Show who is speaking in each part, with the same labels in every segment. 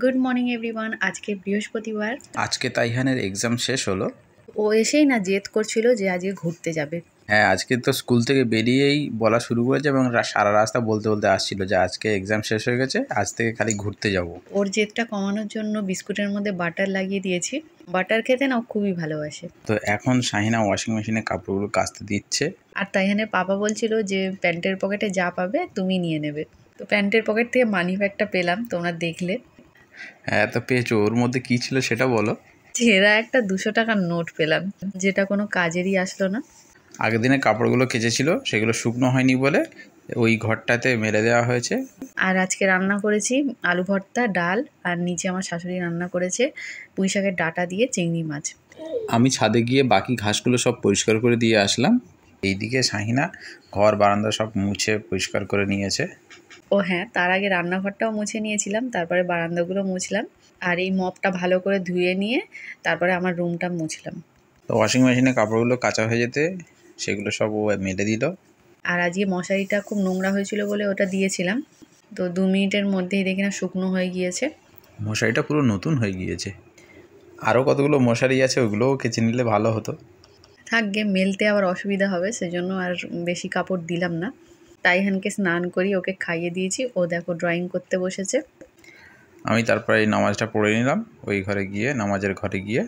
Speaker 1: Good morning everyone. আজকে বৃহস্পতিবার।
Speaker 2: আজকে তাইহানের এক্সাম শেষ হলো।
Speaker 1: ও এসেই না জেদ করছিল যে আজকে ঘুরতে যাবে।
Speaker 2: হ্যাঁ, আজকে তো স্কুল থেকে বেরিয়েই বলা শুরু করেছে এবং সারা রাস্তা বলতে বলতে আসছিল যে আজকে এক্সাম শেষ হয়ে গেছে, আজ থেকে খালি ঘুরতে যাব।
Speaker 1: ওর জেদটা কমানোর জন্য বিস্কুটের মধ্যে বাটার লাগিয়ে দিয়েছি। বাটার খেতে না ও খুবই ভালোবাসে।
Speaker 2: তো এখন শাহিনা ওয়াশিং মেশিনে কাপড়গুলো কাচতে দিচ্ছে।
Speaker 1: আর তাইহানের পাপা বলছিল যে প্যান্টের পকেটে যা পাবে তুমি নিয়ে নেবে। তো প্যান্টের পকেট থেকে মানি ব্যাগটা পেলাম, তোমরা দেখলে।
Speaker 2: হ্যাঁ, তো পেয়েছো, ওর মধ্যে কী ছিল সেটা বলো।
Speaker 1: ছেঁড়া একটা 200 টাকার নোট পেলাম, যেটা কোনো কাজেরই আসলো না।
Speaker 2: আগের দিনে কাপড়গুলো কেচেছিল, সেগুলো শুকনো হয়নি বলে ওই ঘরটাতে মেলে দেওয়া হয়েছে।
Speaker 1: আর আজকে রান্না করেছি আলু ভর্তা, ডাল, আর নিচে আমার শাশুড়ি রান্না করেছে পুঁই শাকের ডাঁটা দিয়ে চিংড়ি মাছ।
Speaker 2: আমি ছাদে গিয়ে বাকি ঘাসগুলো সব পরিষ্কার করে দিয়ে আসলাম। এইদিকে শাহিনা ঘর বারান্দা সব মুছে পরিষ্কার করে নিয়েছে।
Speaker 1: ও হ্যাঁ, তার আগে রান্নাঘরটাও মুছে নিয়েছিলাম, তারপরে বারান্দাগুলো মুছলাম। আর এই মপটা ভালো করে ধুয়ে নিয়ে তারপরে আমার রুমটা মুছলাম।
Speaker 2: তো ওয়াশিং মেশিনে কাপড়গুলো কাচা হয়ে যেতে সেগুলো সব ও মেলে দিল।
Speaker 1: আর আজকে মশারিটা খুব নোংরা হয়েছিল বলে ওটা দিয়েছিলাম, তো 2 মিনিটের মধ্যেই দেখি না শুকনো হয়ে গিয়েছে।
Speaker 2: মশারিটা পুরো নতুন হয়ে গিয়েছে। আরও কতগুলো মশারি আছে, ওগুলোও কেচে নিলে ভালো হতো।
Speaker 1: থাকবে, মেলতে আবার অসুবিধা হবে, সেজন্য আর বেশি কাপড় দিলাম না। তাইহানকে স্নান করি, ওকে খাইয়ে দিয়েছি, ও দেখো ড্রয়িং করতে বসেছে।
Speaker 2: আমি তারপরে এই নামাজটা পড়ে নিলাম ওই ঘরে গিয়ে, নামাজের ঘরে গিয়ে।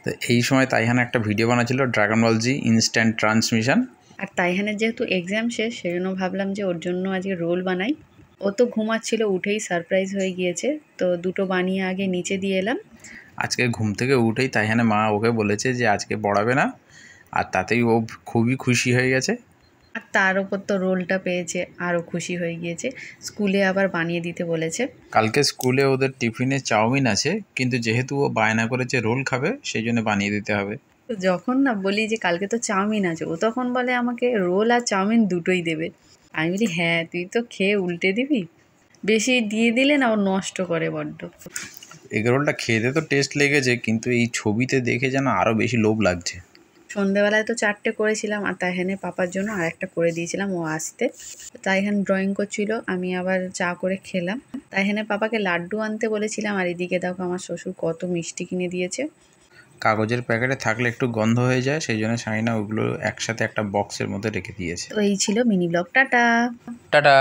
Speaker 2: তো এই সময় তাইহান একটা ভিডিও বানাচ্ছিল, ড্রাগন বল জি ইনস্ট্যান্ট ট্রান্সমিশন।
Speaker 1: আর তাইহানের যেহেতু এক্সাম শেষ, সেজন্য ভাবলাম যে ওর জন্য আজকে রোল বানাই। ও তো ঘুমাচ্ছিল, উঠেই সারপ্রাইজ হয়ে গিয়েছে, তো দুটো বানিয়ে আগে নিচে দিয়ে এলাম।
Speaker 2: আজকে ঘুম থেকে উঠেই তাইহানের মা ওকে বলেছে যে আজকে পড়াবে না, আর তাতেই ও খুবই খুশি হয়ে গেছে।
Speaker 1: আর তার ওপর তো রোলটা পেয়েছে, আরও খুশি হয়ে গিয়েছে। স্কুলে আবার বানিয়ে দিতে বলেছে।
Speaker 2: কালকে স্কুলে ওদের টিফিনে চাউমিন আছে, কিন্তু যেহেতু ও বায়না করেছে রোল খাবে, সেই জন্য বানিয়ে দিতে হবে।
Speaker 1: তো যখন না বলি যে কালকে তো চাউমিন আছে, ও তখন বলে আমাকে রোল আর চাউমিন দুটোই দেবে। আমি বলি হ্যাঁ, তুই তো খেয়ে উল্টে দিবি। বেশি দিয়ে দিলে না ও নষ্ট করে বড্ড।
Speaker 2: এগ রোলটা খেতে তো টেস্ট লেগেছে, কিন্তু এই ছবিতে দেখে যেন আরও বেশি লোভ লাগছে।
Speaker 1: সন্ধেবেলায় তো 4টে করেছিলাম, আর তাইহানের পাপার জন্য আর একটা করে দিয়েছিলাম ও আসতে। তাইহান ড্রয়িং করছিল, আমি আবার চা করে খেলাম। তাইহানের পাপাকে লাড্ডু আনতে বলেছিলাম, আর এদিকে দেখো আমার শ্বশুর কত মিষ্টি কিনে দিয়েছে।
Speaker 2: কাগজের প্যাকেটে থাকলে একটু গন্ধ হয়ে যায়, সেই জন্য শাহিনা ওগুলো একসাথে একটা বক্সের মধ্যে রেখে দিয়েছে।
Speaker 1: তো এই ছিল মিনি ব্লগ। টাটা।
Speaker 2: টাটা।